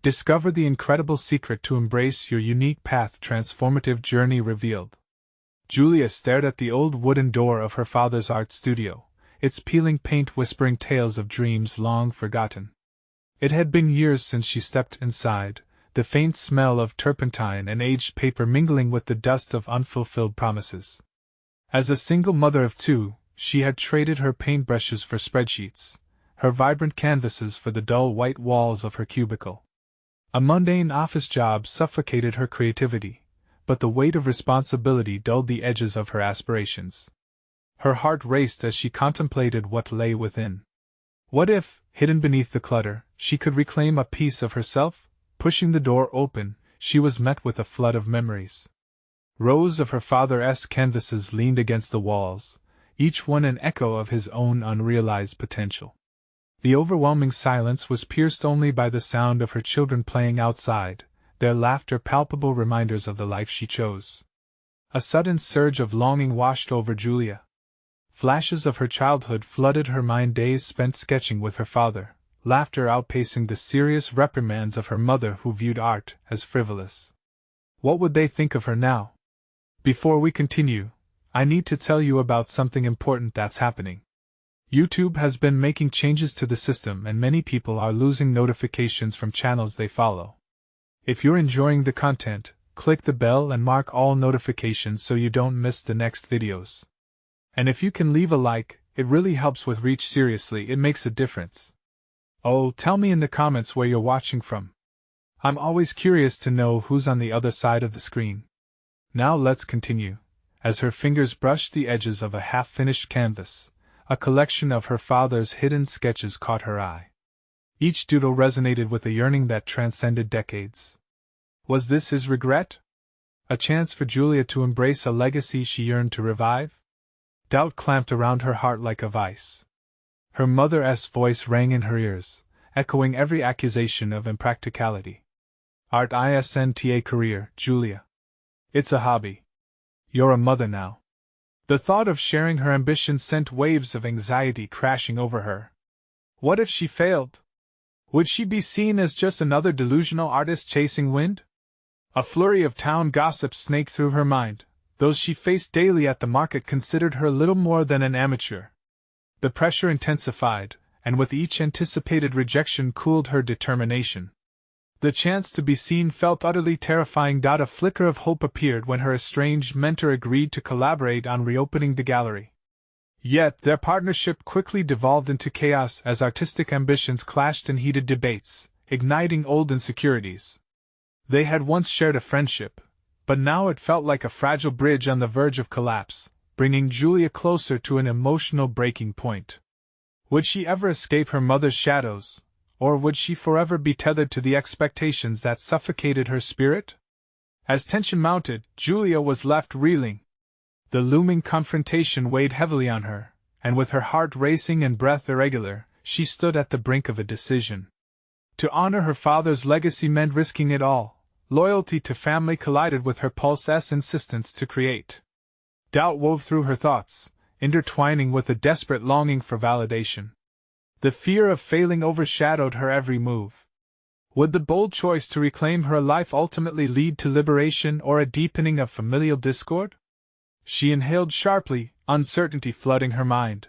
Discover the incredible secret to embrace your unique path. Transformative journey revealed. Julia stared at the old wooden door of her father's art studio, its peeling paint whispering tales of dreams long forgotten. It had been years since she stepped inside, the faint smell of turpentine and aged paper mingling with the dust of unfulfilled promises. As a single mother of two, she had traded her paintbrushes for spreadsheets, her vibrant canvases for the dull white walls of her cubicle. A mundane office job suffocated her creativity, but the weight of responsibility dulled the edges of her aspirations. Her heart raced as she contemplated what lay within. What if, hidden beneath the clutter, she could reclaim a piece of herself? Pushing the door open, she was met with a flood of memories. Rows of her father's canvases leaned against the walls, each one an echo of his own unrealized potential. The overwhelming silence was pierced only by the sound of her children playing outside, their laughter palpable reminders of the life she chose. A sudden surge of longing washed over Julia. Flashes of her childhood flooded her mind, days spent sketching with her father, laughter outpacing the serious reprimands of her mother who viewed art as frivolous. What would they think of her now? Before we continue, I need to tell you about something important that's happening. YouTube has been making changes to the system and many people are losing notifications from channels they follow. If you're enjoying the content, click the bell and mark all notifications so you don't miss the next videos. And if you can leave a like, it really helps with reach. Seriously, it makes a difference. Oh, tell me in the comments where you're watching from. I'm always curious to know who's on the other side of the screen. Now let's continue. As her fingers brushed the edges of a half-finished canvas, a collection of her father's hidden sketches caught her eye. Each doodle resonated with a yearning that transcended decades. Was this his regret? A chance for Julia to embrace a legacy she yearned to revive? Doubt clamped around her heart like a vice. Her mother's voice rang in her ears, echoing every accusation of impracticality. Art isn't a career, Julia. It's a hobby. You're a mother now. The thought of sharing her ambition sent waves of anxiety crashing over her. What if she failed? Would she be seen as just another delusional artist chasing wind? A flurry of town gossip snaked through her mind. Those she faced daily at the market considered her little more than an amateur. The pressure intensified, and with each anticipated rejection cooled her determination. The chance to be seen felt utterly terrifying. A flicker of hope appeared when her estranged mentor agreed to collaborate on reopening the gallery. Yet their partnership quickly devolved into chaos as artistic ambitions clashed in heated debates, igniting old insecurities. They had once shared a friendship, but now it felt like a fragile bridge on the verge of collapse, bringing Julia closer to an emotional breaking point. Would she ever escape her mother's shadows? Or would she forever be tethered to the expectations that suffocated her spirit? As tension mounted, Julia was left reeling. The looming confrontation weighed heavily on her, and with her heart racing and breath irregular, she stood at the brink of a decision. To honor her father's legacy meant risking it all. Loyalty to family collided with her pulse's insistence to create. Doubt wove through her thoughts, intertwining with a desperate longing for validation. The fear of failing overshadowed her every move. Would the bold choice to reclaim her life ultimately lead to liberation or a deepening of familial discord? She inhaled sharply, uncertainty flooding her mind.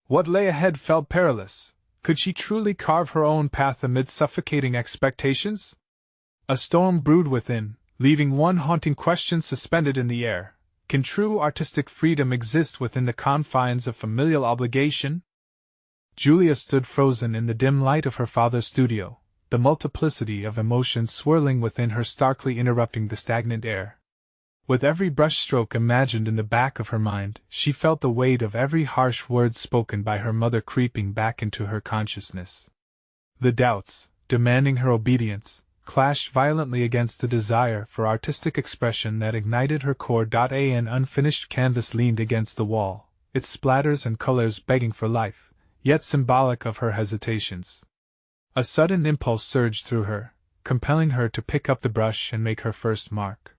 What lay ahead felt perilous. Could she truly carve her own path amid suffocating expectations? A storm brewed within, leaving one haunting question suspended in the air. Can true artistic freedom exist within the confines of familial obligation? Julia stood frozen in the dim light of her father's studio, the multiplicity of emotions swirling within her starkly interrupting the stagnant air. With every brushstroke imagined in the back of her mind, she felt the weight of every harsh word spoken by her mother creeping back into her consciousness. The doubts, demanding her obedience, clashed violently against the desire for artistic expression that ignited her core. An unfinished canvas leaned against the wall, its splatters and colors begging for life, yet symbolic of her hesitations. A sudden impulse surged through her, compelling her to pick up the brush and make her first mark.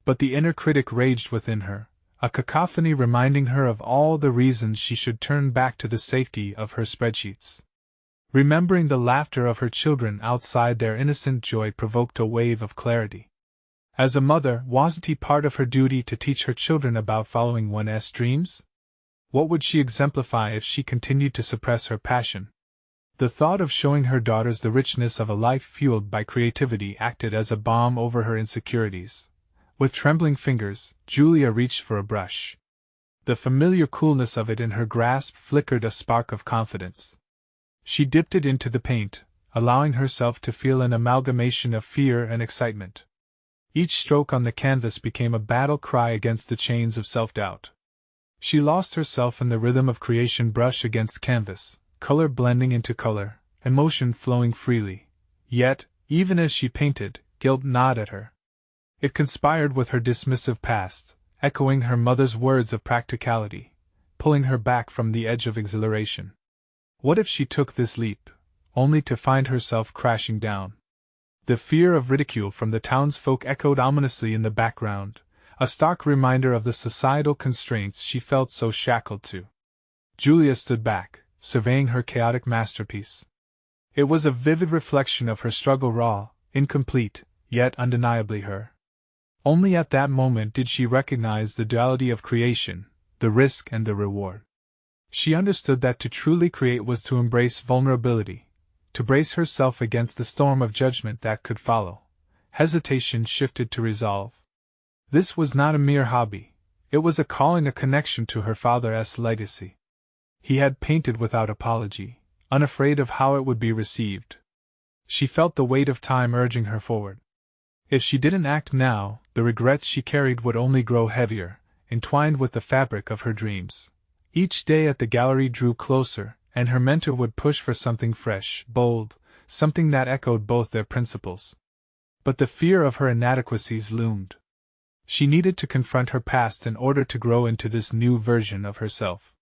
But the inner critic raged within her, a cacophony reminding her of all the reasons she should turn back to the safety of her spreadsheets. Remembering the laughter of her children outside, their innocent joy provoked a wave of clarity. As a mother, wasn't it part of her duty to teach her children about following one's dreams? What would she exemplify if she continued to suppress her passion? The thought of showing her daughters the richness of a life fueled by creativity acted as a balm over her insecurities. With trembling fingers, Julia reached for a brush. The familiar coolness of it in her grasp flickered a spark of confidence. She dipped it into the paint, allowing herself to feel an amalgamation of fear and excitement. Each stroke on the canvas became a battle cry against the chains of self-doubt. She lost herself in the rhythm of creation, brush against canvas, color blending into color, emotion flowing freely. Yet, even as she painted, guilt gnawed at her. It conspired with her dismissive past, echoing her mother's words of practicality, pulling her back from the edge of exhilaration. What if she took this leap, only to find herself crashing down? The fear of ridicule from the townsfolk echoed ominously in the background, a stark reminder of the societal constraints she felt so shackled to. Julia stood back, surveying her chaotic masterpiece. It was a vivid reflection of her struggle, raw, incomplete, yet undeniably her. Only at that moment did she recognize the duality of creation, the risk and the reward. She understood that to truly create was to embrace vulnerability, to brace herself against the storm of judgment that could follow. Hesitation shifted to resolve. This was not a mere hobby, it was a calling, a connection to her father's legacy. He had painted without apology, unafraid of how it would be received. She felt the weight of time urging her forward. If she didn't act now, the regrets she carried would only grow heavier, entwined with the fabric of her dreams. Each day at the gallery drew closer, and her mentor would push for something fresh, bold, something that echoed both their principles. But the fear of her inadequacies loomed. She needed to confront her past in order to grow into this new version of herself.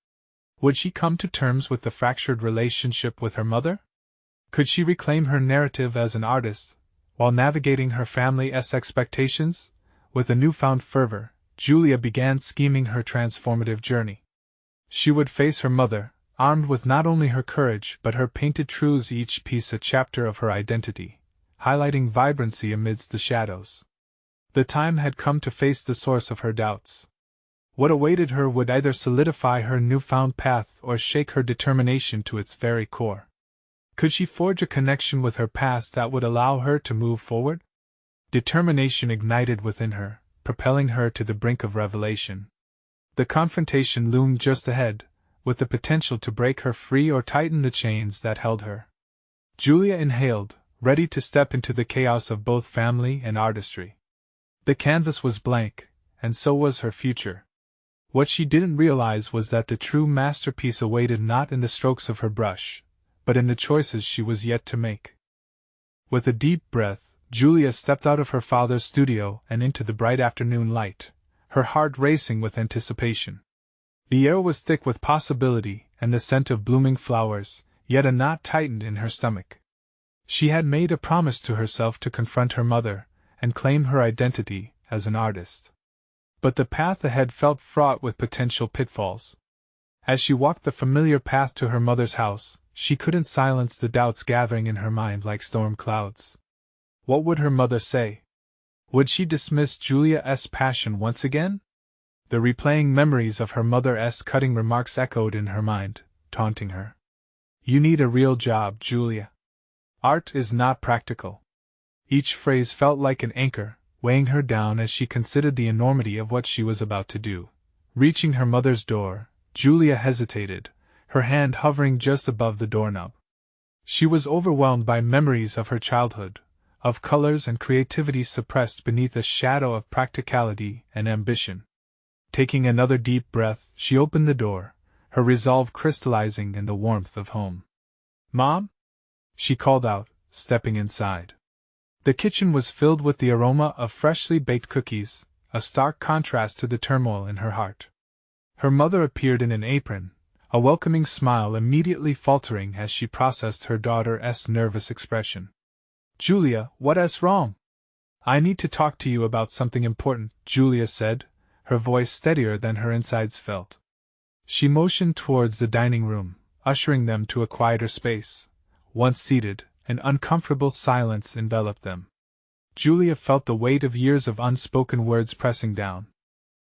Would she come to terms with the fractured relationship with her mother? Could she reclaim her narrative as an artist, while navigating her family's expectations? With a newfound fervor, Julia began scheming her transformative journey. She would face her mother, armed with not only her courage but her painted truths, each piece a chapter of her identity, highlighting vibrancy amidst the shadows. The time had come to face the source of her doubts. What awaited her would either solidify her newfound path or shake her determination to its very core. Could she forge a connection with her past that would allow her to move forward? Determination ignited within her, propelling her to the brink of revelation. The confrontation loomed just ahead, with the potential to break her free or tighten the chains that held her. Julia inhaled, ready to step into the chaos of both family and artistry. The canvas was blank, and so was her future. What she didn't realize was that the true masterpiece awaited not in the strokes of her brush, but in the choices she was yet to make. With a deep breath, Julia stepped out of her father's studio and into the bright afternoon light, her heart racing with anticipation. The air was thick with possibility and the scent of blooming flowers, yet a knot tightened in her stomach. She had made a promise to herself to confront her mother and claim her identity as an artist. But the path ahead felt fraught with potential pitfalls. As she walked the familiar path to her mother's house, she couldn't silence the doubts gathering in her mind like storm clouds. What would her mother say? Would she dismiss Julia's passion once again? The replaying memories of her mother's cutting remarks echoed in her mind, taunting her. "You need a real job, Julia. Art is not practical." Each phrase felt like an anchor, weighing her down as she considered the enormity of what she was about to do. Reaching her mother's door, Julia hesitated, her hand hovering just above the doorknob. She was overwhelmed by memories of her childhood, of colors and creativity suppressed beneath a shadow of practicality and ambition. Taking another deep breath, she opened the door, her resolve crystallizing in the warmth of home. "Mom?" she called out, stepping inside. The kitchen was filled with the aroma of freshly baked cookies, a stark contrast to the turmoil in her heart. Her mother appeared in an apron, a welcoming smile immediately faltering as she processed her daughter's nervous expression. "Julia, what's wrong?" "I need to talk to you about something important," Julia said, her voice steadier than her insides felt. She motioned towards the dining room, ushering them to a quieter space, Once seated, an uncomfortable silence enveloped them. Julia felt the weight of years of unspoken words pressing down.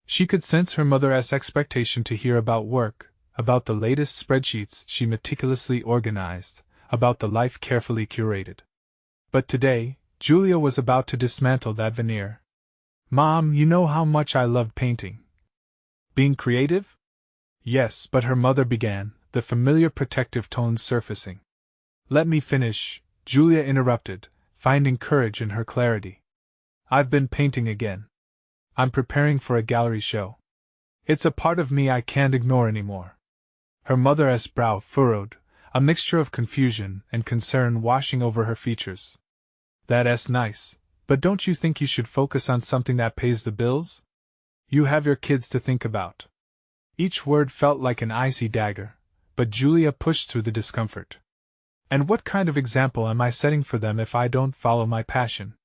She could sense her mother's expectation to hear about work, about the latest spreadsheets she meticulously organized, about the life carefully curated. But today, Julia was about to dismantle that veneer. "Mom, you know how much I loved painting." "Being creative?" "Yes," but her mother began, the familiar protective tones surfacing. "Let me finish," Julia interrupted, finding courage in her clarity. "I've been painting again. I'm preparing for a gallery show. It's a part of me I can't ignore anymore." Her mother's brow furrowed, a mixture of confusion and concern washing over her features. "That's nice, but don't you think you should focus on something that pays the bills? You have your kids to think about." Each word felt like an icy dagger, but Julia pushed through the discomfort. "And what kind of example am I setting for them if I don't follow my passion?"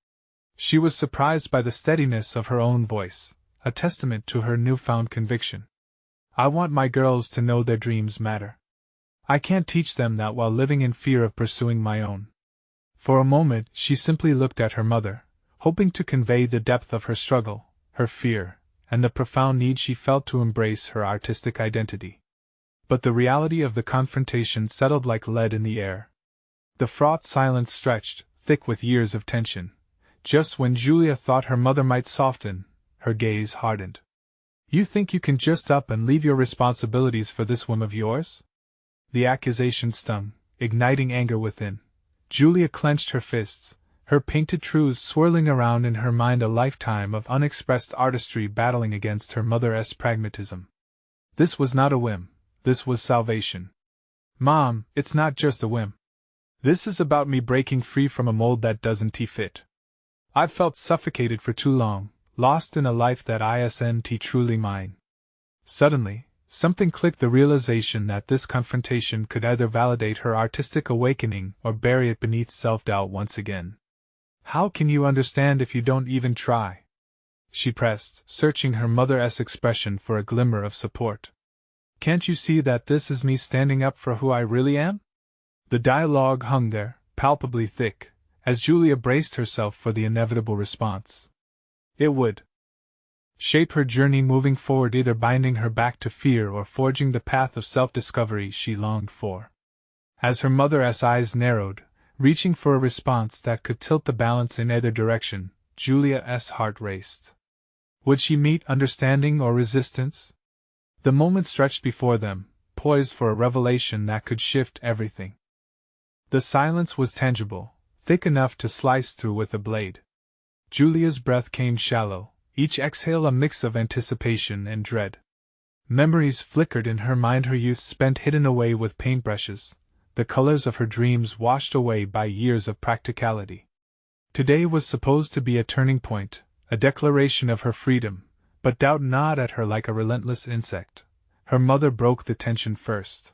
She was surprised by the steadiness of her own voice, a testament to her newfound conviction. "I want my girls to know their dreams matter. I can't teach them that while living in fear of pursuing my own." For a moment she simply looked at her mother, hoping to convey the depth of her struggle, her fear, and the profound need she felt to embrace her artistic identity. But the reality of the confrontation settled like lead in the air. The fraught silence stretched, thick with years of tension. Just when Julia thought her mother might soften, her gaze hardened. "You think you can just up and leave your responsibilities for this whim of yours?" The accusation stung, igniting anger within. Julia clenched her fists, her painted truths swirling around in her mind, a lifetime of unexpressed artistry battling against her mother's pragmatism. This was not a whim, this was salvation. "Mom, it's not just a whim. This is about me breaking free from a mold that doesn't fit. I've felt suffocated for too long, lost in a life that isn't truly mine." Suddenly, something clicked, the realization that this confrontation could either validate her artistic awakening or bury it beneath self-doubt once again. "How can you understand if you don't even try?" she pressed, searching her mother's expression for a glimmer of support. "Can't you see that this is me standing up for who I really am?" The dialogue hung there, palpably thick, as Julia braced herself for the inevitable response. It would shape her journey moving forward, either binding her back to fear or forging the path of self-discovery she longed for. As her mother's eyes narrowed, reaching for a response that could tilt the balance in either direction, Julia's heart raced. Would she meet understanding or resistance? The moment stretched before them, poised for a revelation that could shift everything. The silence was tangible, thick enough to slice through with a blade. Julia's breath came shallow, each exhale a mix of anticipation and dread. Memories flickered in her mind, her youth spent hidden away with paintbrushes, the colors of her dreams washed away by years of practicality. Today was supposed to be a turning point, a declaration of her freedom, but doubt gnawed at her like a relentless insect. Her mother broke the tension first.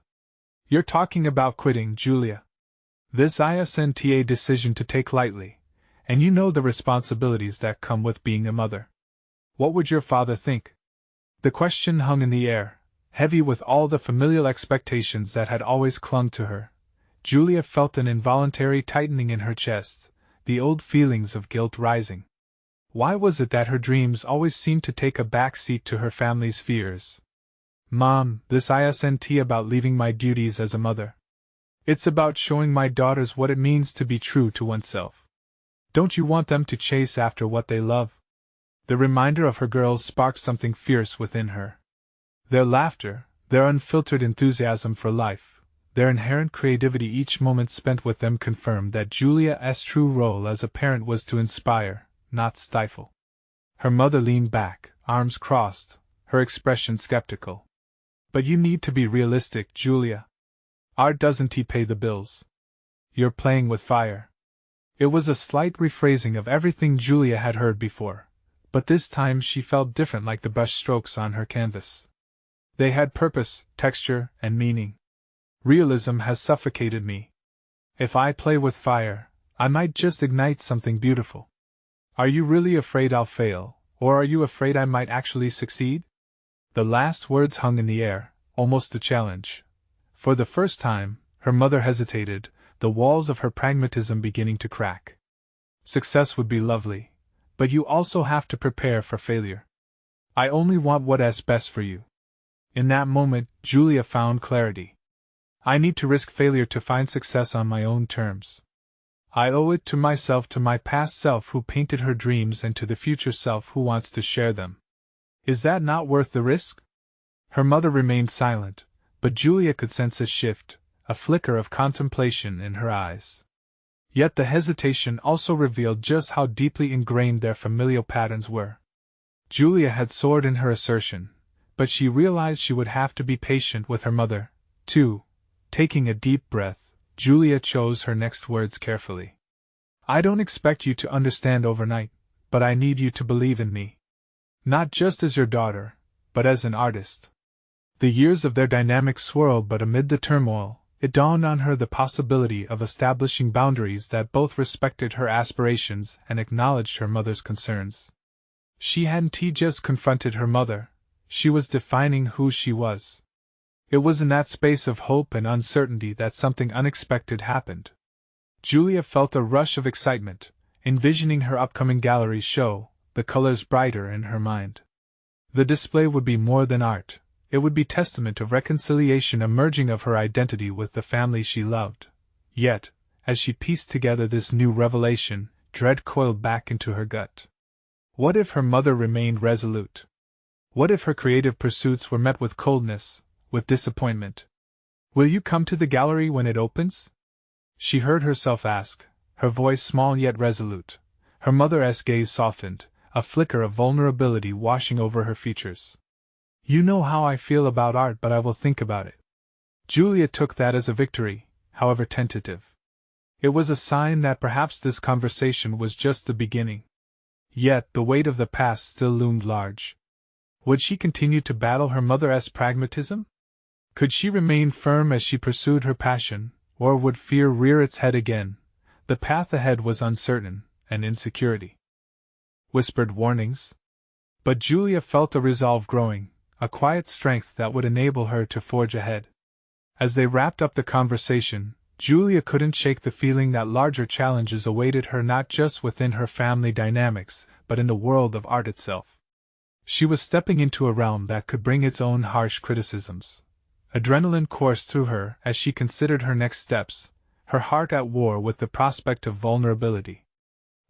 "You're talking about quitting, Julia. This isn't a decision to take lightly, and you know the responsibilities that come with being a mother. What would your father think?" The question hung in the air, heavy with all the familial expectations that had always clung to her. Julia felt an involuntary tightening in her chest, the old feelings of guilt rising. Why was it that her dreams always seemed to take a back seat to her family's fears? "Mom, this isn't about leaving my duties as a mother. It's about showing my daughters what it means to be true to oneself. Don't you want them to chase after what they love?" The reminder of her girls sparked something fierce within her. Their laughter, their unfiltered enthusiasm for life, their inherent creativity each moment spent with them confirmed that Julia's true role as a parent was to inspire, not stifle. Her mother leaned back, arms crossed, her expression skeptical. "But you need to be realistic, Julia. Art doesn't pay the bills. You're playing with fire." It was a slight rephrasing of everything Julia had heard before, but this time she felt different, like the brush strokes on her canvas. They had purpose, texture, and meaning. "Realism has suffocated me. If I play with fire, I might just ignite something beautiful. Are you really afraid I'll fail, or are you afraid I might actually succeed?" The last words hung in the air, almost a challenge. For the first time, her mother hesitated, the walls of her pragmatism beginning to crack. Success would be lovely, but you also have to prepare for failure. I only want what's best for you. In that moment, Julia found clarity. I need to risk failure to find success on my own terms. I owe it to myself, to my past self who painted her dreams, and to the future self who wants to share them. Is that not worth the risk? Her mother remained silent, but Julia could sense a shift, a flicker of contemplation in her eyes. Yet the hesitation also revealed just how deeply ingrained their familial patterns were. Julia had soared in her assertion, but she realized she would have to be patient with her mother, too. Taking a deep breath, Julia chose her next words carefully. I don't expect you to understand overnight, but I need you to believe in me. Not just as your daughter, but as an artist. The years of their dynamic swirled, but amid the turmoil, it dawned on her the possibility of establishing boundaries that both respected her aspirations and acknowledged her mother's concerns. She hadn't just confronted her mother, she was defining who she was. It was in that space of hope and uncertainty that something unexpected happened. Julia felt a rush of excitement, envisioning her upcoming gallery show, the colors brighter in her mind. The display would be more than art, it would be testament of reconciliation, emerging of her identity with the family she loved. Yet, as she pieced together this new revelation, dread coiled back into her gut. What if her mother remained resolute? What if her creative pursuits were met with coldness, with disappointment? Will you come to the gallery when it opens? She heard herself ask, her voice small yet resolute. Her mother's gaze softened, a flicker of vulnerability washing over her features. You know how I feel about art, but I will think about it. Julia took that as a victory, however tentative. It was a sign that perhaps this conversation was just the beginning. Yet the weight of the past still loomed large. Would she continue to battle her mother's pragmatism? Could she remain firm as she pursued her passion, or would fear rear its head again? The path ahead was uncertain, and insecurity whispered warnings. But Julia felt a resolve growing, a quiet strength that would enable her to forge ahead. As they wrapped up the conversation, Julia couldn't shake the feeling that larger challenges awaited her, not just within her family dynamics, but in the world of art itself. She was stepping into a realm that could bring its own harsh criticisms. Adrenaline coursed through her as she considered her next steps, her heart at war with the prospect of vulnerability.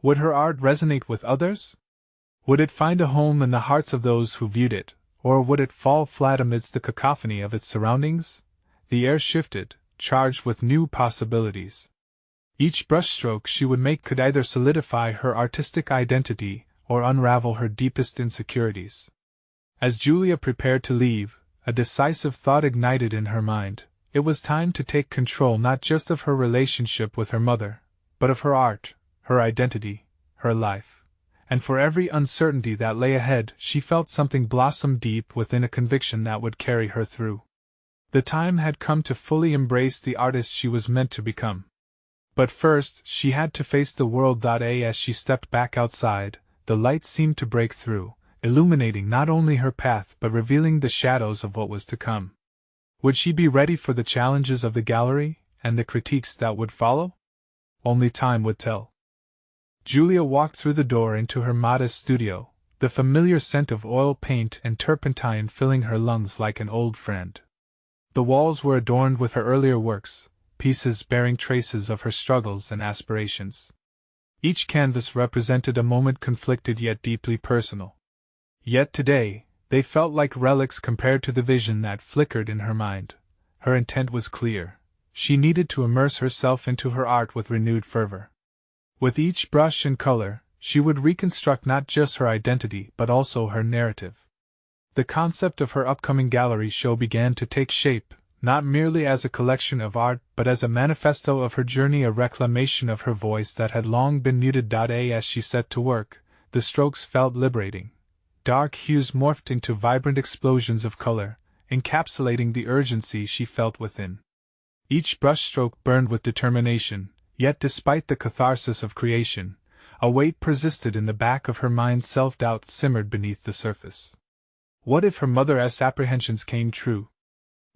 Would her art resonate with others? Would it find a home in the hearts of those who viewed it, or would it fall flat amidst the cacophony of its surroundings? The air shifted, charged with new possibilities. Each brushstroke she would make could either solidify her artistic identity or unravel her deepest insecurities. As Julia prepared to leave, a decisive thought ignited in her mind. It was time to take control not just of her relationship with her mother, but of her art, her identity, her life. And for every uncertainty that lay ahead, she felt something blossom deep within, a conviction that would carry her through. The time had come to fully embrace the artist she was meant to become. But first, she had to face the world. As she stepped back outside, the light seemed to break through, illuminating not only her path but revealing the shadows of what was to come. Would she be ready for the challenges of the gallery, and the critiques that would follow? Only time would tell. Julia walked through the door into her modest studio, the familiar scent of oil paint and turpentine filling her lungs like an old friend. The walls were adorned with her earlier works, pieces bearing traces of her struggles and aspirations. Each canvas represented a moment conflicted yet deeply personal. Yet today, they felt like relics compared to the vision that flickered in her mind. Her intent was clear. She needed to immerse herself into her art with renewed fervor. With each brush and color, she would reconstruct not just her identity but also her narrative. The concept of her upcoming gallery show began to take shape, not merely as a collection of art but as a manifesto of her journey, a reclamation of her voice that had long been muted. As she set to work, the strokes felt liberating. Dark hues morphed into vibrant explosions of color, encapsulating the urgency she felt within. Each brushstroke burned with determination, yet despite the catharsis of creation, a weight persisted in the back of her mind. Self-doubt simmered beneath the surface. What if her mother's apprehensions came true?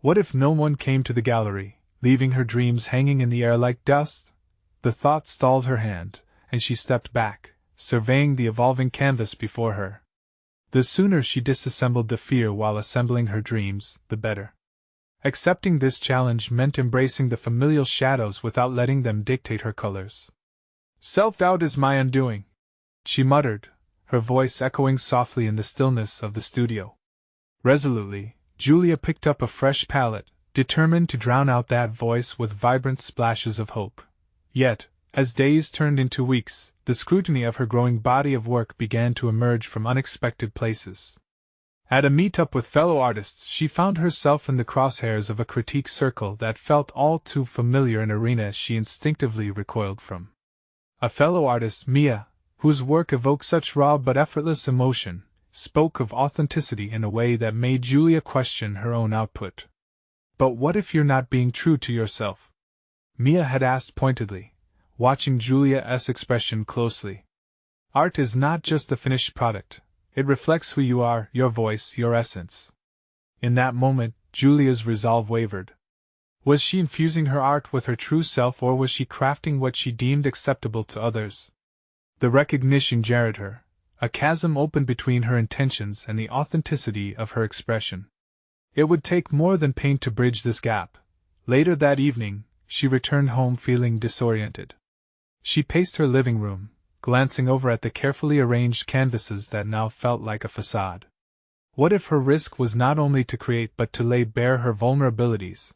What if no one came to the gallery? leaving her dreams hanging in the air like dust? The thought stalled her hand, and she stepped back, surveying the evolving canvas before her. The sooner she disassembled the fear while assembling her dreams, the better. Accepting this challenge meant embracing the familial shadows without letting them dictate her colors. "Self-doubt is my undoing," she muttered, her voice echoing softly in the stillness of the studio. Resolutely, Julia picked up a fresh palette, determined to drown out that voice with vibrant splashes of hope. Yet, as days turned into weeks, the scrutiny of her growing body of work began to emerge from unexpected places. At a meet-up with fellow artists, she found herself in the crosshairs of a critique circle that felt all too familiar, an arena she instinctively recoiled from. A fellow artist, Mia, whose work evoked such raw but effortless emotion, spoke of authenticity in a way that made Julia question her own output. "But what if you're not being true to yourself?" Mia had asked pointedly, watching Julia's expression closely. "Art is not just the finished product, it reflects who you are, your voice, your essence." In that moment, Julia's resolve wavered. Was she infusing her art with her true self, or was she crafting what she deemed acceptable to others? The recognition jarred her. A chasm opened between her intentions and the authenticity of her expression. It would take more than paint to bridge this gap. Later that evening, she returned home feeling disoriented. She paced her living room, glancing over at the carefully arranged canvases that now felt like a facade. What if her risk was not only to create but to lay bare her vulnerabilities?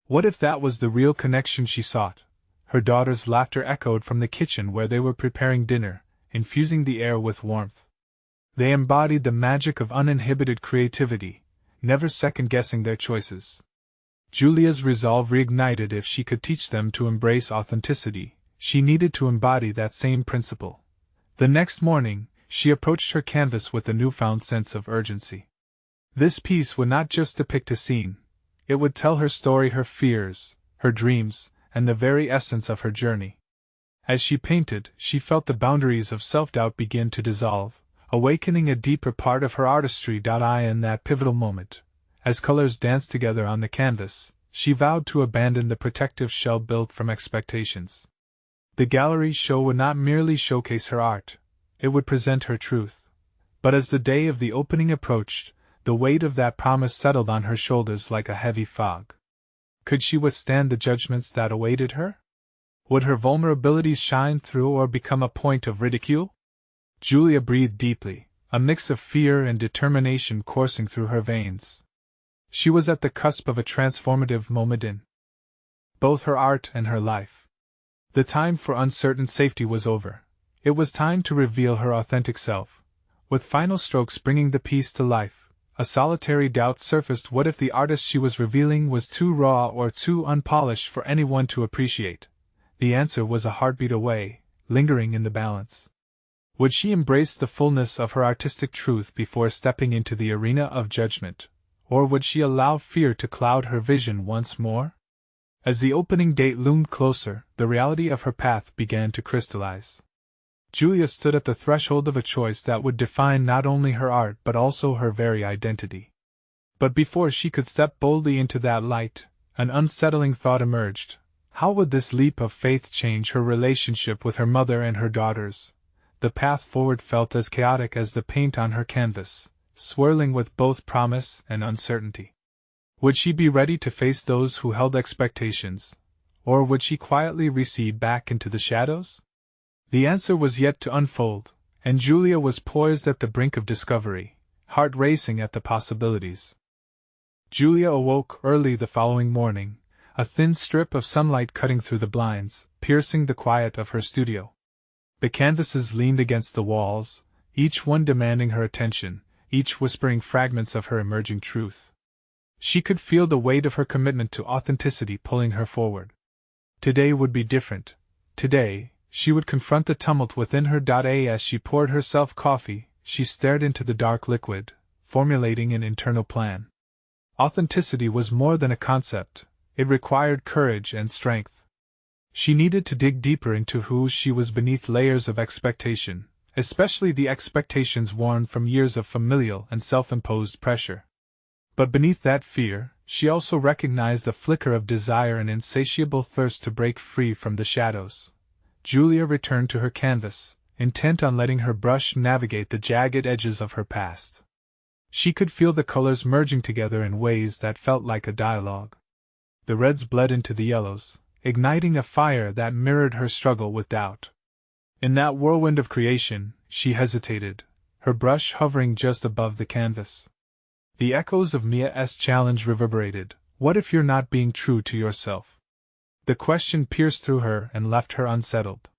What if that was the real connection she sought? Her daughter's laughter echoed from the kitchen where they were preparing dinner, infusing the air with warmth. They embodied the magic of uninhibited creativity, never second-guessing their choices. Julia's resolve reignited. If she could teach them to embrace authenticity, she needed to embody that same principle. The next morning, she approached her canvas with a newfound sense of urgency. This piece would not just depict a scene, it would tell her story, her fears, her dreams, and the very essence of her journey. As she painted, she felt the boundaries of self-doubt begin to dissolve, awakening a deeper part of her artistry. In that pivotal moment, as colors danced together on the canvas, she vowed to abandon the protective shell built from expectations. The gallery show would not merely showcase her art, it would present her truth. But as the day of the opening approached, the weight of that promise settled on her shoulders like a heavy fog. Could she withstand the judgments that awaited her? Would her vulnerabilities shine through or become a point of ridicule? Julia breathed deeply, a mix of fear and determination coursing through her veins. She was at the cusp of a transformative moment in both her art and her life. The time for uncertain safety was over. It was time to reveal her authentic self. With final strokes bringing the piece to life, a solitary doubt surfaced. What if the artist she was revealing was too raw or too unpolished for anyone to appreciate? The answer was a heartbeat away, lingering in the balance. Would she embrace the fullness of her artistic truth before stepping into the arena of judgment, or would she allow fear to cloud her vision once more? As the opening date loomed closer, the reality of her path began to crystallize. Julia stood at the threshold of a choice that would define not only her art but also her very identity. But before she could step boldly into that light, an unsettling thought emerged. How would this leap of faith change her relationship with her mother and her daughters? The path forward felt as chaotic as the paint on her canvas, swirling with both promise and uncertainty. Would she be ready to face those who held expectations, or would she quietly recede back into the shadows? The answer was yet to unfold, and Julia was poised at the brink of discovery, heart racing at the possibilities. Julia awoke early the following morning, a thin strip of sunlight cutting through the blinds, piercing the quiet of her studio. The canvases leaned against the walls, each one demanding her attention, each whispering fragments of her emerging truth. She could feel the weight of her commitment to authenticity pulling her forward. Today would be different. Today, she would confront the tumult within her. As she poured herself coffee, she stared into the dark liquid, formulating an internal plan. Authenticity was more than a concept, it required courage and strength. She needed to dig deeper into who she was beneath layers of expectation, especially the expectations worn from years of familial and self-imposed pressure. But beneath that fear, She also recognized the flicker of desire and insatiable thirst to break free from the shadows. Julia returned to her canvas, intent on letting her brush navigate the jagged edges of her past. She could feel the colors merging together in ways that felt like a dialogue. The reds bled into the yellows, igniting a fire that mirrored her struggle with doubt. In that whirlwind of creation, she hesitated, her brush hovering just above the canvas. The echoes of Mia's challenge reverberated. What if you're not being true to yourself? The question pierced through her and left her unsettled.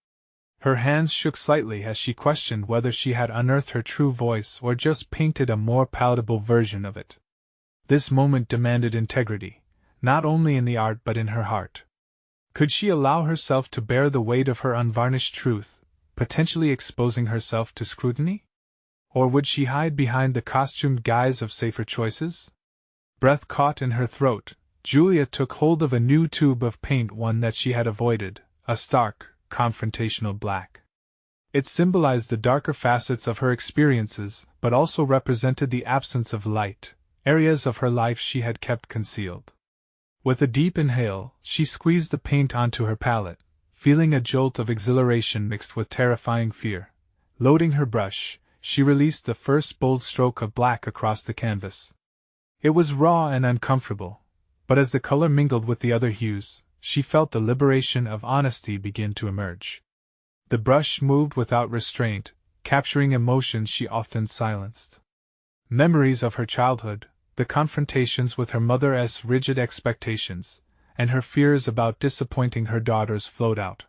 Her hands shook slightly as she questioned whether she had unearthed her true voice or just painted a more palatable version of it. This moment demanded integrity, not only in the art but in her heart. Could she allow herself to bear the weight of her unvarnished truth, potentially exposing herself to scrutiny? Or would she hide behind the costumed guise of safer choices? Breath caught in her throat, Julia took hold of a new tube of paint, one that she had avoided, a stark, confrontational black. It symbolized the darker facets of her experiences, but also represented the absence of light, areas of her life she had kept concealed. With a deep inhale, she squeezed the paint onto her palette, feeling a jolt of exhilaration mixed with terrifying fear. Loading her brush, she released the first bold stroke of black across the canvas. It was raw and uncomfortable, but as the color mingled with the other hues, she felt the liberation of honesty begin to emerge. The brush moved without restraint, capturing emotions she often silenced. Memories of her childhood, the confrontations with her mother's rigid expectations, and her fears about disappointing her daughters flowed out.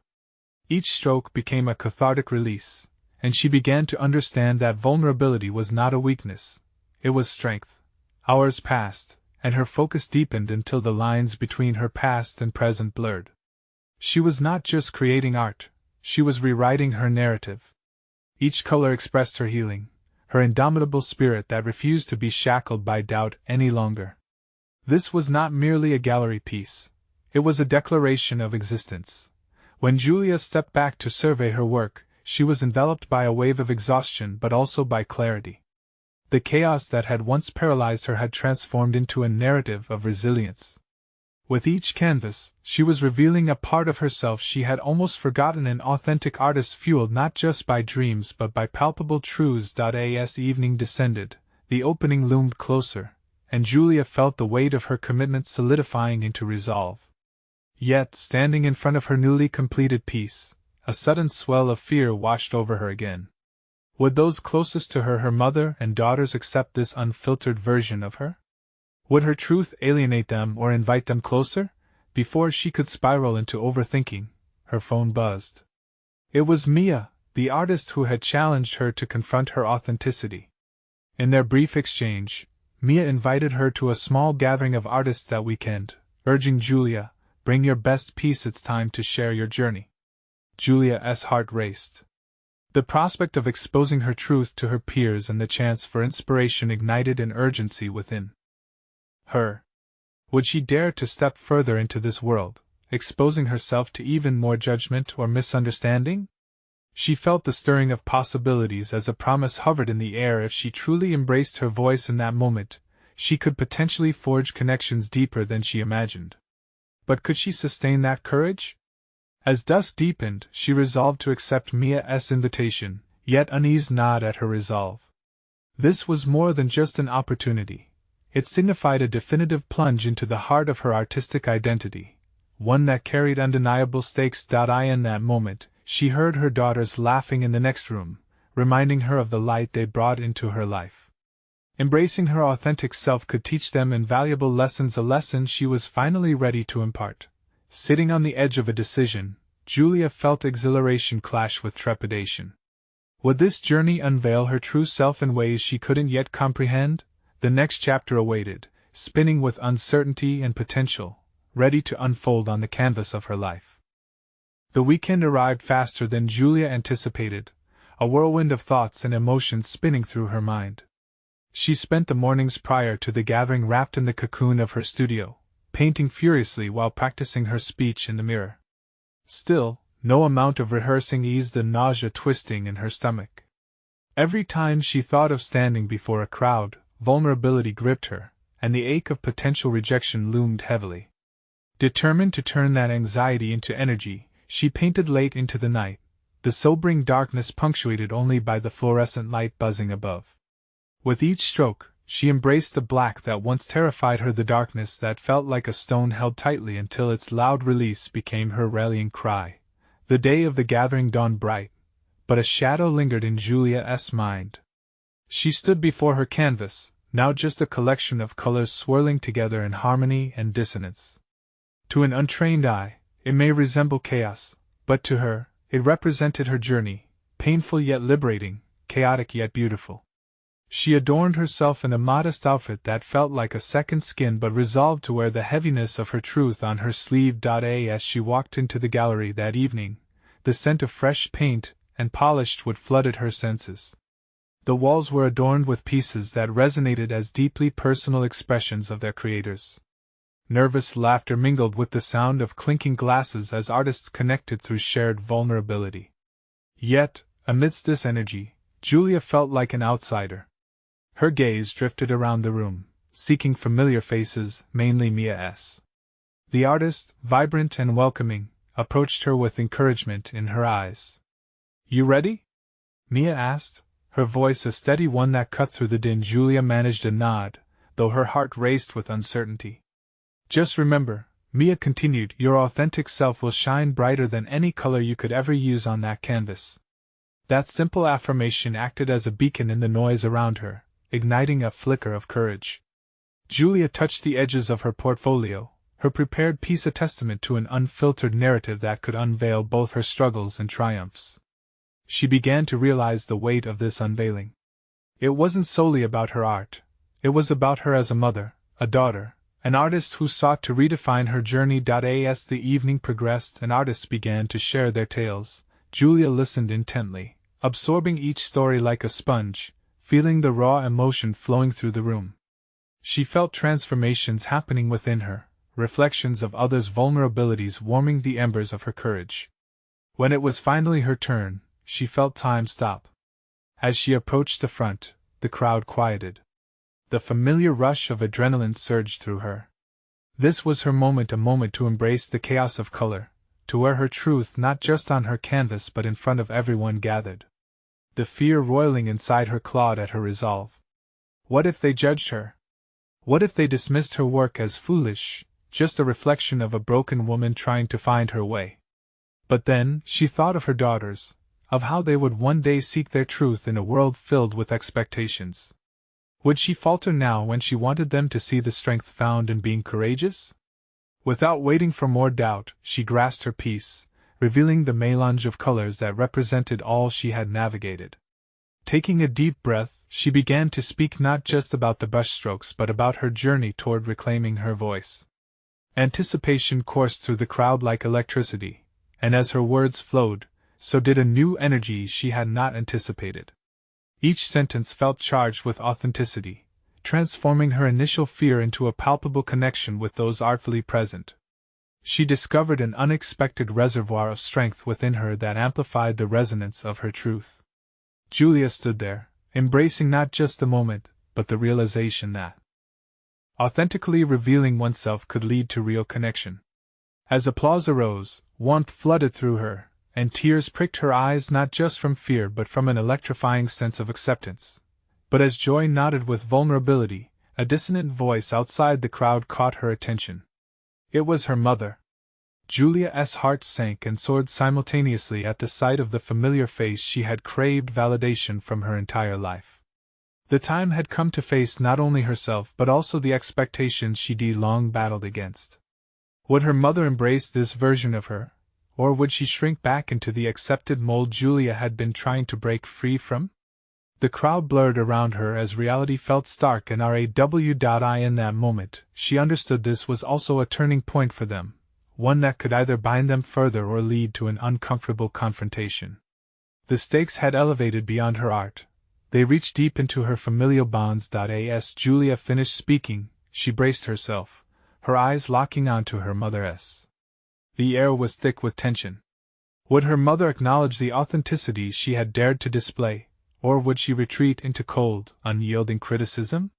Each stroke became a cathartic release, and she began to understand that vulnerability was not a weakness, it was strength. Hours passed, and her focus deepened until the lines between her past and present blurred. She was not just creating art, she was rewriting her narrative. Each color expressed her healing, her indomitable spirit that refused to be shackled by doubt any longer. This was not merely a gallery piece, it was a declaration of existence. When Julia stepped back to survey her work, she was enveloped by a wave of exhaustion but also by clarity. The chaos that had once paralyzed her had transformed into a narrative of resilience. With each canvas, she was revealing a part of herself she had almost forgotten, an authentic artist fueled not just by dreams but by palpable truths. As evening descended, the opening loomed closer, and Julia felt the weight of her commitment solidifying into resolve. Yet, standing in front of her newly completed piece, a sudden swell of fear washed over her again. Would those closest to her, her mother and daughters, accept this unfiltered version of her? Would her truth alienate them or invite them closer? Before she could spiral into overthinking, her phone buzzed. It was Mia, the artist who had challenged her to confront her authenticity. In their brief exchange, Mia invited her to a small gathering of artists that weekend, urging Julia, "Bring your best piece, it's time to share your journey." Julia's heart raced. The prospect of exposing her truth to her peers and the chance for inspiration ignited an urgency within her. Would she dare to step further into this world, exposing herself to even more judgment or misunderstanding? She felt the stirring of possibilities as a promise hovered in the air. If she truly embraced her voice in that moment, she could potentially forge connections deeper than she imagined. But could she sustain that courage? As dusk deepened, she resolved to accept Mia's invitation, yet unease gnawed at her resolve. This was more than just an opportunity. It signified a definitive plunge into the heart of her artistic identity, one that carried undeniable stakes. In that moment, she heard her daughters laughing in the next room, reminding her of the light they brought into her life. Embracing her authentic self could teach them invaluable lessons, a lesson she was finally ready to impart. Sitting on the edge of a decision, Julia felt exhilaration clash with trepidation. Would this journey unveil her true self in ways she couldn't yet comprehend? The next chapter awaited, spinning with uncertainty and potential, ready to unfold on the canvas of her life. The weekend arrived faster than Julia anticipated, a whirlwind of thoughts and emotions spinning through her mind. She spent the mornings prior to the gathering wrapped in the cocoon of her studio, painting furiously while practicing her speech in the mirror. Still, no amount of rehearsing eased the nausea twisting in her stomach. Every time she thought of standing before a crowd, vulnerability gripped her, and the ache of potential rejection loomed heavily. Determined to turn that anxiety into energy, she painted late into the night, the sobering darkness punctuated only by the fluorescent light buzzing above. With each stroke, she embraced the black that once terrified her, the darkness that felt like a stone held tightly until its loud release became her rallying cry. The day of the gathering dawned bright, but a shadow lingered in Julia's mind. She stood before her canvas, now just a collection of colors swirling together in harmony and dissonance. To an untrained eye, it may resemble chaos, but to her, it represented her journey, painful yet liberating, chaotic yet beautiful. She adorned herself in a modest outfit that felt like a second skin, but resolved to wear the heaviness of her truth on her sleeve. As she walked into the gallery that evening, the scent of fresh paint and polished wood flooded her senses. The walls were adorned with pieces that resonated as deeply personal expressions of their creators. Nervous laughter mingled with the sound of clinking glasses as artists connected through shared vulnerability. Yet, amidst this energy, Julia felt like an outsider. Her gaze drifted around the room, seeking familiar faces, mainly Mia's. The artist, vibrant and welcoming, approached her with encouragement in her eyes. "You ready?" Mia asked, her voice a steady one that cut through the din. Julia managed a nod, though her heart raced with uncertainty. "Just remember," Mia continued, "your authentic self will shine brighter than any color you could ever use on that canvas." That simple affirmation acted as a beacon in the noise around her, igniting a flicker of courage. Julia touched the edges of her portfolio, her prepared piece a testament to an unfiltered narrative that could unveil both her struggles and triumphs. She began to realize the weight of this unveiling. It wasn't solely about her art, it was about her as a mother, a daughter, an artist who sought to redefine her journey. As the evening progressed and artists began to share their tales, Julia listened intently, absorbing each story like a sponge, feeling the raw emotion flowing through the room. She felt transformations happening within her, reflections of others' vulnerabilities warming the embers of her courage. When it was finally her turn, she felt time stop. As she approached the front, the crowd quieted. The familiar rush of adrenaline surged through her. This was her moment, a moment to embrace the chaos of color, to wear her truth not just on her canvas but in front of everyone gathered. The fear roiling inside her clawed at her resolve. What if they judged her? What if they dismissed her work as foolish, just a reflection of a broken woman trying to find her way? But then, she thought of her daughters, of how they would one day seek their truth in a world filled with expectations. Would she falter now when she wanted them to see the strength found in being courageous? Without waiting for more doubt, she grasped her piece, revealing the melange of colors that represented all she had navigated. Taking a deep breath, she began to speak not just about the brushstrokes but about her journey toward reclaiming her voice. Anticipation coursed through the crowd like electricity, and as her words flowed, so did a new energy she had not anticipated. Each sentence felt charged with authenticity, transforming her initial fear into a palpable connection with those artfully present. She discovered an unexpected reservoir of strength within her that amplified the resonance of her truth. Julia stood there, embracing not just the moment, but the realization that authentically revealing oneself could lead to real connection. As applause arose, warmth flooded through her, and tears pricked her eyes not just from fear but from an electrifying sense of acceptance. But as joy nodded with vulnerability, a dissonant voice outside the crowd caught her attention. It was her mother. Julia's heart sank and soared simultaneously at the sight of the familiar face she had craved validation from her entire life. The time had come to face not only herself but also the expectations she'd long battled against. Would her mother embrace this version of her, or would she shrink back into the accepted mold Julia had been trying to break free from? The crowd blurred around her as reality felt stark and raw. In that moment, she understood this was also a turning point for them, one that could either bind them further or lead to an uncomfortable confrontation. The stakes had elevated beyond her art. They reached deep into her familial bonds. As Julia finished speaking, she braced herself, her eyes locking onto her mother's. The air was thick with tension. Would her mother acknowledge the authenticity she had dared to display, or would she retreat into cold, unyielding criticism?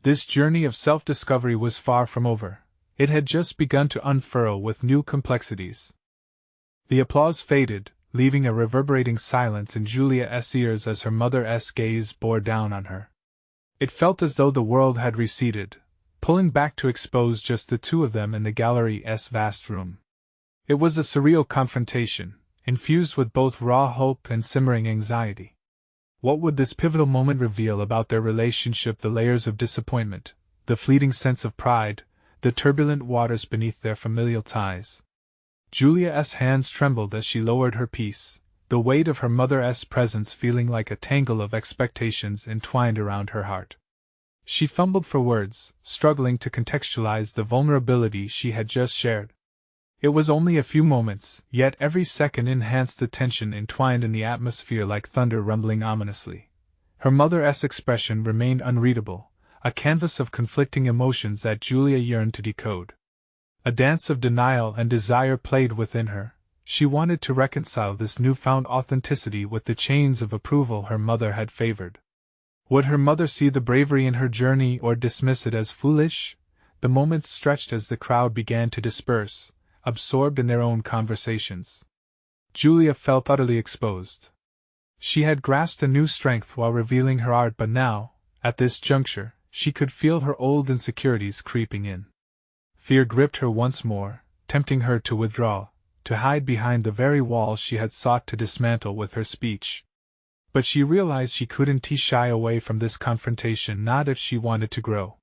This journey of self-discovery was far from over. It had just begun to unfurl with new complexities. The applause faded, leaving a reverberating silence in Julia's ears as her mother's gaze bore down on her. It felt as though the world had receded, pulling back to expose just the two of them in the gallery's vast room. It was a surreal confrontation, infused with both raw hope and simmering anxiety. What would this pivotal moment reveal about their relationship? The layers of disappointment, the fleeting sense of pride, the turbulent waters beneath their familial ties. Julia's hands trembled as she lowered her piece, the weight of her mother's presence feeling like a tangle of expectations entwined around her heart. She fumbled for words, struggling to contextualize the vulnerability she had just shared. It was only a few moments, yet every second enhanced the tension entwined in the atmosphere like thunder rumbling ominously. Her mother's expression remained unreadable, a canvas of conflicting emotions that Julia yearned to decode. A dance of denial and desire played within her. She wanted to reconcile this newfound authenticity with the chains of approval her mother had favored. Would her mother see the bravery in her journey or dismiss it as foolish? The moments stretched as the crowd began to disperse, absorbed in their own conversations. Julia felt utterly exposed. She had grasped a new strength while revealing her art, but now, at this juncture, she could feel her old insecurities creeping in. Fear gripped her once more, tempting her to withdraw, to hide behind the very walls she had sought to dismantle with her speech. But she realized she couldn't shy away from this confrontation, not if she wanted to grow.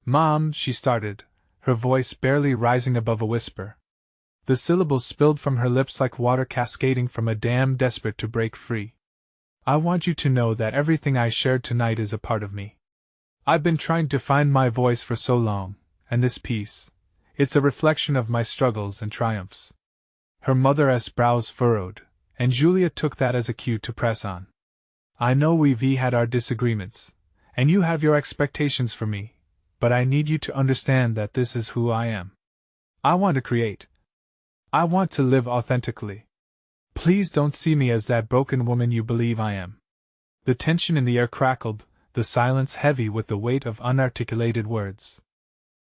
"Mom," she started, her voice barely rising above a whisper. The syllables spilled from her lips like water cascading from a dam desperate to break free. "I want you to know that everything I shared tonight is a part of me. I've been trying to find my voice for so long, and this piece, it's a reflection of my struggles and triumphs." Her mother's brows furrowed, and Julia took that as a cue to press on. "I know we've had our disagreements, and you have your expectations for me, but I need you to understand that this is who I am. I want to create. I want to live authentically. Please don't see me as that broken woman you believe I am." The tension in the air crackled, the silence heavy with the weight of unarticulated words.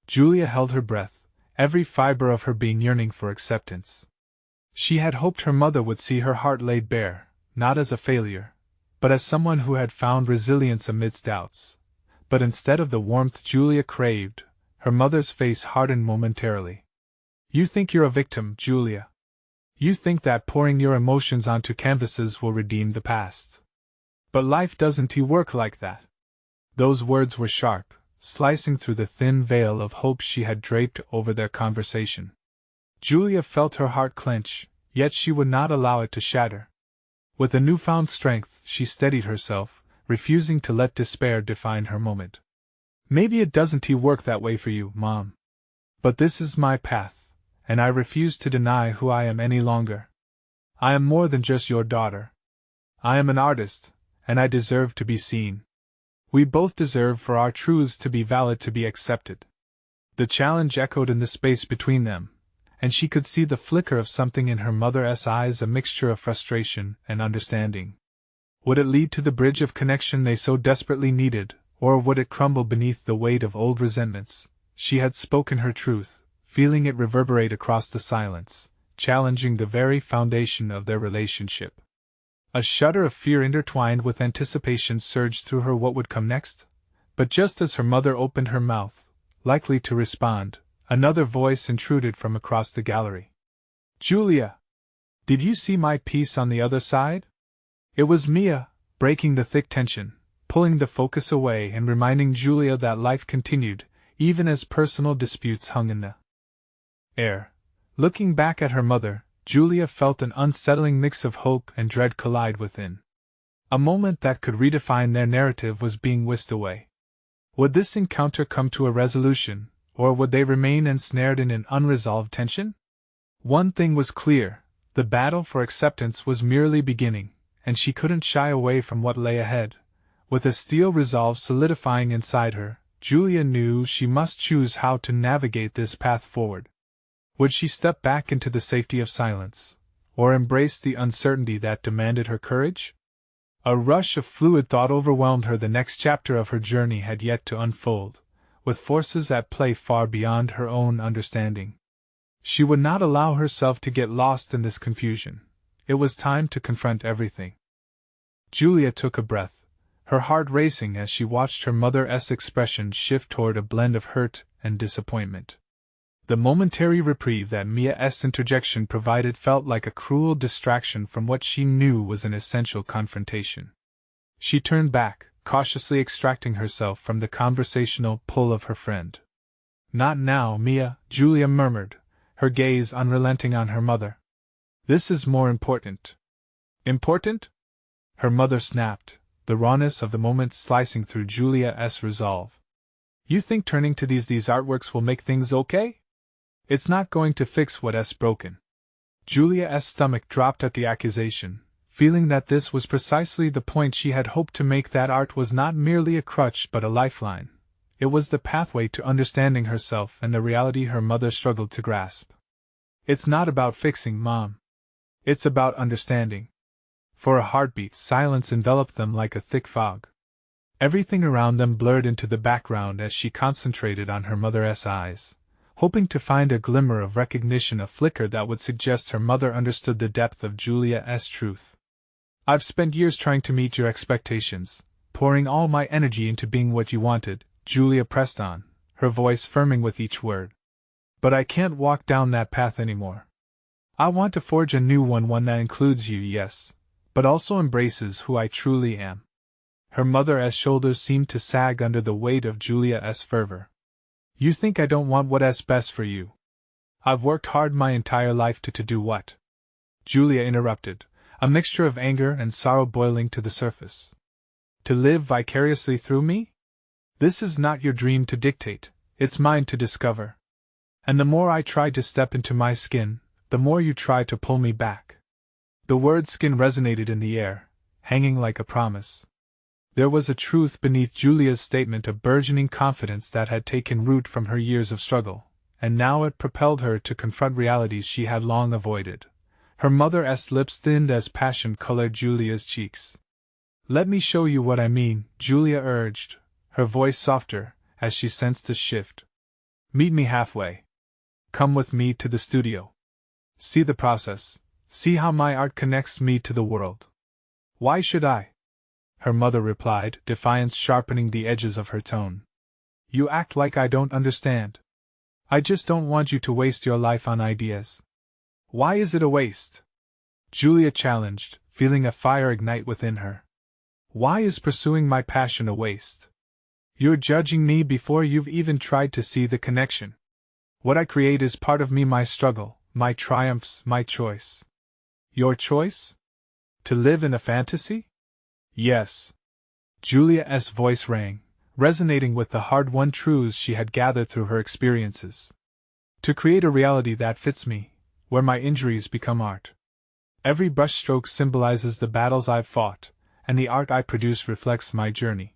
Julia held her breath, every fiber of her being yearning for acceptance. She had hoped her mother would see her heart laid bare, not as a failure, but as someone who had found resilience amidst doubts. But instead of the warmth Julia craved, her mother's face hardened momentarily. "You think you're a victim, Julia. You think that pouring your emotions onto canvases will redeem the past. But life doesn't work like that." Those words were sharp, slicing through the thin veil of hope she had draped over their conversation. Julia felt her heart clench, yet she would not allow it to shatter. With a newfound strength, she steadied herself, refusing to let despair define her moment. "Maybe it doesn't work that way for you, Mom. But this is my path, and I refuse to deny who I am any longer. I am more than just your daughter. I am an artist, and I deserve to be seen. We both deserve for our truths to be valid, to be accepted." The challenge echoed in the space between them, and she could see the flicker of something in her mother's eyes, a mixture of frustration and understanding. Would it lead to the bridge of connection they so desperately needed, or would it crumble beneath the weight of old resentments? She had spoken her truth, feeling it reverberate across the silence, challenging the very foundation of their relationship. A shudder of fear intertwined with anticipation surged through her. What would come next? But just as her mother opened her mouth, likely to respond, another voice intruded from across the gallery. "Julia! Did you see my piece on the other side?" It was Mia, breaking the thick tension, pulling the focus away and reminding Julia that life continued, even as personal disputes hung in the air. Looking back at her mother, Julia felt an unsettling mix of hope and dread collide within. A moment that could redefine their narrative was being whisked away. Would this encounter come to a resolution, or would they remain ensnared in an unresolved tension? One thing was clear: the battle for acceptance was merely beginning, and she couldn't shy away from what lay ahead. With a steel resolve solidifying inside her, Julia knew she must choose how to navigate this path forward. Would she step back into the safety of silence, or embrace the uncertainty that demanded her courage? A rush of fluid thought overwhelmed her. The next chapter of her journey had yet to unfold, with forces at play far beyond her own understanding. She would not allow herself to get lost in this confusion. It was time to confront everything. Julia took a breath, her heart racing as she watched her mother's expression shift toward a blend of hurt and disappointment. The momentary reprieve that Mia's interjection provided felt like a cruel distraction from what she knew was an essential confrontation. She turned back, cautiously extracting herself from the conversational pull of her friend. "Not now, Mia," Julia murmured, her gaze unrelenting on her mother. "This is more important." "Important?" her mother snapped, the rawness of the moment slicing through Julia's resolve. "You think turning to these artworks will make things okay? It's not going to fix what's broken." Julia's stomach dropped at the accusation, feeling that this was precisely the point she had hoped to make, that art was not merely a crutch but a lifeline. It was the pathway to understanding herself and the reality her mother struggled to grasp. "It's not about fixing, Mom. It's about understanding." For a heartbeat, silence enveloped them like a thick fog. Everything around them blurred into the background as she concentrated on her mother's eyes, hoping to find a glimmer of recognition, a flicker that would suggest her mother understood the depth of Julia's truth. "I've spent years trying to meet your expectations, pouring all my energy into being what you wanted," Julia pressed on, her voice firming with each word. "But I can't walk down that path anymore. I want to forge a new one that includes you, yes, but also embraces who I truly am." Her mother's shoulders seemed to sag under the weight of Julia's fervor. "You think I don't want what's best for you? I've worked hard my entire life to do what?" Julia interrupted, a mixture of anger and sorrow boiling to the surface. "To live vicariously through me? This is not your dream to dictate, it's mine to discover. And the more I try to step into my skin, the more you try to pull me back." The word skin resonated in the air, hanging like a promise. There was a truth beneath Julia's statement, a burgeoning confidence that had taken root from her years of struggle, and now it propelled her to confront realities she had long avoided. Her mother's lips thinned as passion colored Julia's cheeks. "Let me show you what I mean," Julia urged, her voice softer, as she sensed a shift. "Meet me halfway. Come with me to the studio. See the process, see how my art connects me to the world." "Why should I?" her mother replied, defiance sharpening the edges of her tone. "You act like I don't understand. I just don't want you to waste your life on ideas." "Why is it a waste?" Julia challenged, feeling a fire ignite within her. "Why is pursuing my passion a waste? You're judging me before you've even tried to see the connection. What I create is part of me, my struggle, my triumphs, my choice." "Your choice? To live in a fantasy?" "Yes." Julia's voice rang, resonating with the hard-won truths she had gathered through her experiences. "To create a reality that fits me, where my injuries become art. Every brushstroke symbolizes the battles I've fought, and the art I produce reflects my journey.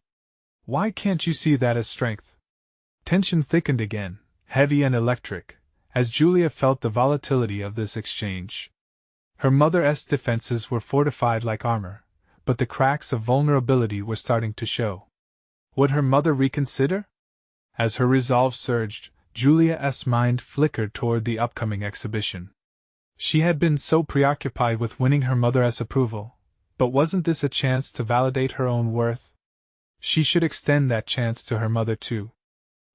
Why can't you see that as strength?" Tension thickened again, heavy and electric, as Julia felt the volatility of this exchange. Her mother's defenses were fortified like armor, but the cracks of vulnerability were starting to show. Would her mother reconsider? As her resolve surged, Julia's mind flickered toward the upcoming exhibition. She had been so preoccupied with winning her mother's approval, but wasn't this a chance to validate her own worth? She should extend that chance to her mother too.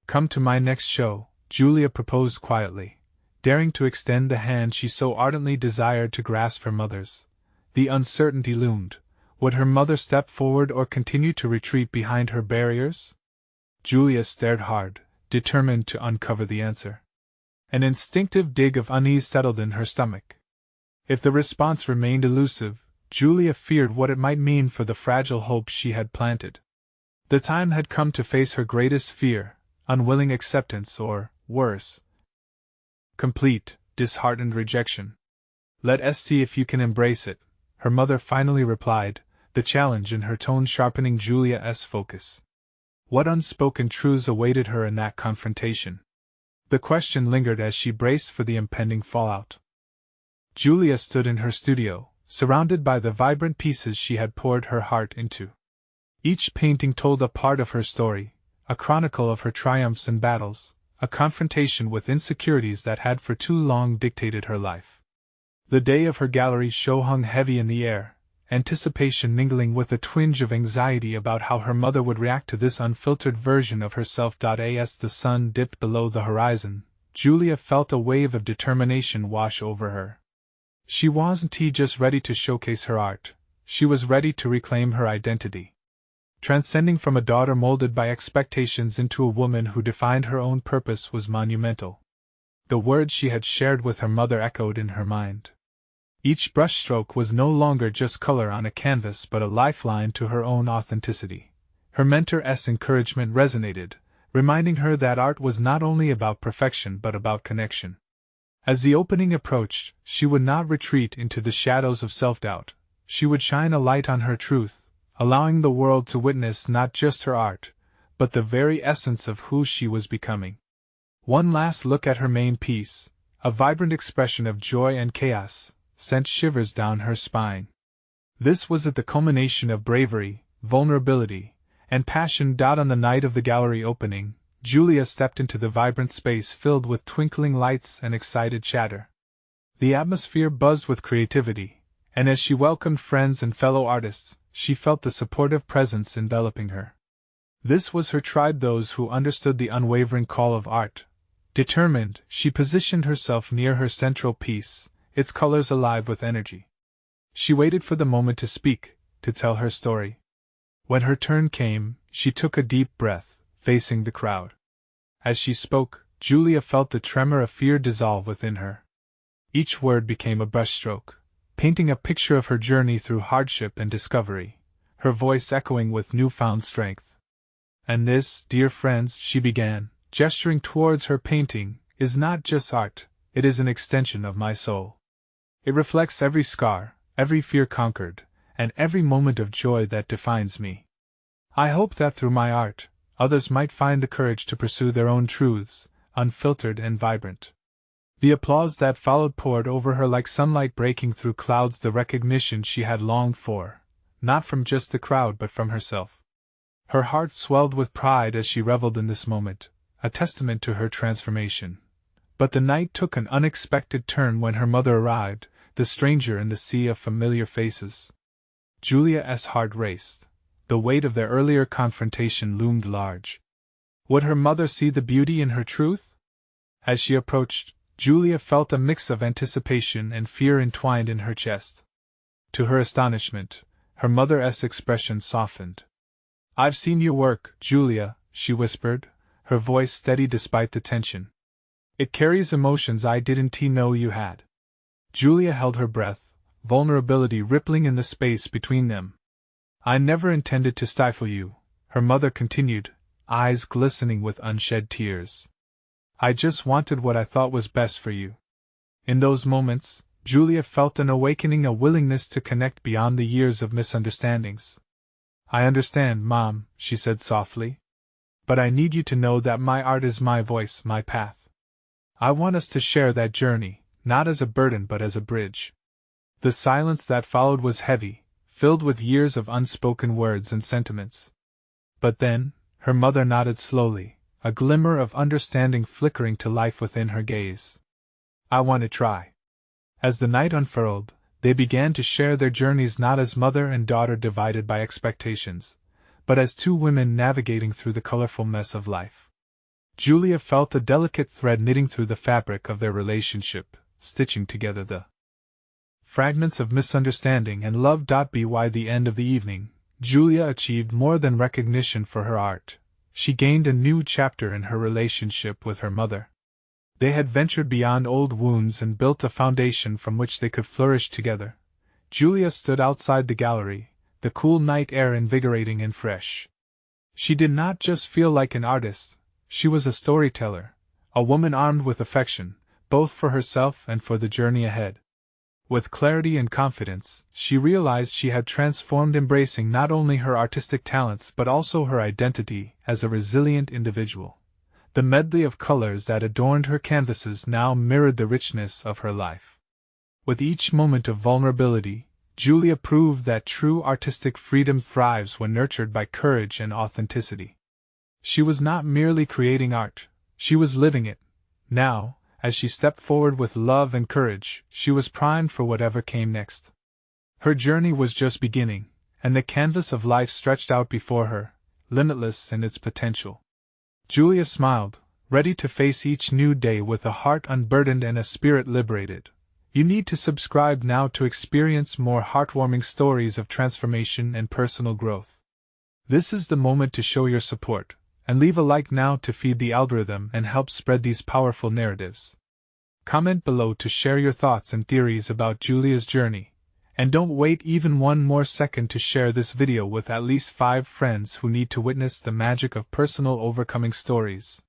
"Come to my next show," Julia proposed quietly, daring to extend the hand she so ardently desired to grasp her mother's. The uncertainty loomed. Would her mother step forward or continue to retreat behind her barriers? Julia stared hard, determined to uncover the answer. An instinctive dig of unease settled in her stomach. If the response remained elusive, Julia feared what it might mean for the fragile hope she had planted. The time had come to face her greatest fear, unwilling acceptance or, worse, complete, disheartened rejection. "Let's see if you can embrace it," her mother finally replied, the challenge in her tone sharpening Julia's focus. What unspoken truths awaited her in that confrontation? The question lingered as she braced for the impending fallout. Julia stood in her studio, surrounded by the vibrant pieces she had poured her heart into. Each painting told a part of her story, a chronicle of her triumphs and battles, a confrontation with insecurities that had for too long dictated her life. The day of her gallery show hung heavy in the air, anticipation mingling with a twinge of anxiety about how her mother would react to this unfiltered version of herself. As the sun dipped below the horizon, Julia felt a wave of determination wash over her. She wasn't just ready to showcase her art, she was ready to reclaim her identity. Transcending from a daughter molded by expectations into a woman who defined her own purpose was monumental. The words she had shared with her mother echoed in her mind. Each brushstroke was no longer just color on a canvas but a lifeline to her own authenticity. Her mentor's encouragement resonated, reminding her that art was not only about perfection but about connection. As the opening approached, she would not retreat into the shadows of self-doubt. She would shine a light on her truth, allowing the world to witness not just her art, but the very essence of who she was becoming. One last look at her main piece, a vibrant expression of joy and chaos, sent shivers down her spine. This was at the culmination of bravery, vulnerability, and passion. On the night of the gallery opening, Julia stepped into the vibrant space filled with twinkling lights and excited chatter. The atmosphere buzzed with creativity, and as she welcomed friends and fellow artists, she felt the supportive presence enveloping her. This was her tribe, those who understood the unwavering call of art. Determined, she positioned herself near her central piece, its colors alive with energy. She waited for the moment to speak, to tell her story. When her turn came, she took a deep breath, facing the crowd. As she spoke, Julia felt the tremor of fear dissolve within her. Each word became a brushstroke, painting a picture of her journey through hardship and discovery, her voice echoing with newfound strength. And this, dear friends, she began, gesturing towards her painting, is not just art, it is an extension of my soul. It reflects every scar, every fear conquered, and every moment of joy that defines me. I hope that through my art, others might find the courage to pursue their own truths, unfiltered and vibrant. The applause that followed poured over her like sunlight breaking through clouds, the recognition she had longed for, not from just the crowd but from herself. Her heart swelled with pride as she reveled in this moment, a testament to her transformation. But the night took an unexpected turn when her mother arrived, the stranger in the sea of familiar faces. Julia's heart raced. The weight of their earlier confrontation loomed large. Would her mother see the beauty in her truth? As she approached, Julia felt a mix of anticipation and fear entwined in her chest. To her astonishment, her mother's expression softened. "I've seen your work, Julia," she whispered, her voice steady despite the tension. "It carries emotions I didn't know you had." Julia held her breath, vulnerability rippling in the space between them. "I never intended to stifle you," her mother continued, eyes glistening with unshed tears. "I just wanted what I thought was best for you." In those moments, Julia felt an awakening, a willingness to connect beyond the years of misunderstandings. "I understand, Mom," she said softly. "But I need you to know that my art is my voice, my path. I want us to share that journey, not as a burden but as a bridge." The silence that followed was heavy, filled with years of unspoken words and sentiments. But then, her mother nodded slowly, a glimmer of understanding flickering to life within her gaze. "I want to try." As the night unfurled, they began to share their journeys not as mother and daughter divided by expectations, but as two women navigating through the colorful mess of life. Julia felt a delicate thread knitting through the fabric of their relationship, stitching together the fragments of misunderstanding and love. By the end of the evening, Julia achieved more than recognition for her art. She gained a new chapter in her relationship with her mother. They had ventured beyond old wounds and built a foundation from which they could flourish together. Julia stood outside the gallery, the cool night air invigorating and fresh. She did not just feel like an artist, she was a storyteller, a woman armed with affection, both for herself and for the journey ahead. With clarity and confidence, she realized she had transformed, embracing not only her artistic talents but also her identity as a resilient individual. The medley of colors that adorned her canvases now mirrored the richness of her life. With each moment of vulnerability, Julia proved that true artistic freedom thrives when nurtured by courage and authenticity. She was not merely creating art, she was living it. Now, as she stepped forward with love and courage, she was primed for whatever came next. Her journey was just beginning, and the canvas of life stretched out before her, limitless in its potential. Julia smiled, ready to face each new day with a heart unburdened and a spirit liberated. You need to subscribe now to experience more heartwarming stories of transformation and personal growth. This is the moment to show your support, and leave a like now to feed the algorithm and help spread these powerful narratives. Comment below to share your thoughts and theories about Julia's journey, and don't wait even one more second to share this video with at least 5 friends who need to witness the magic of personal overcoming stories.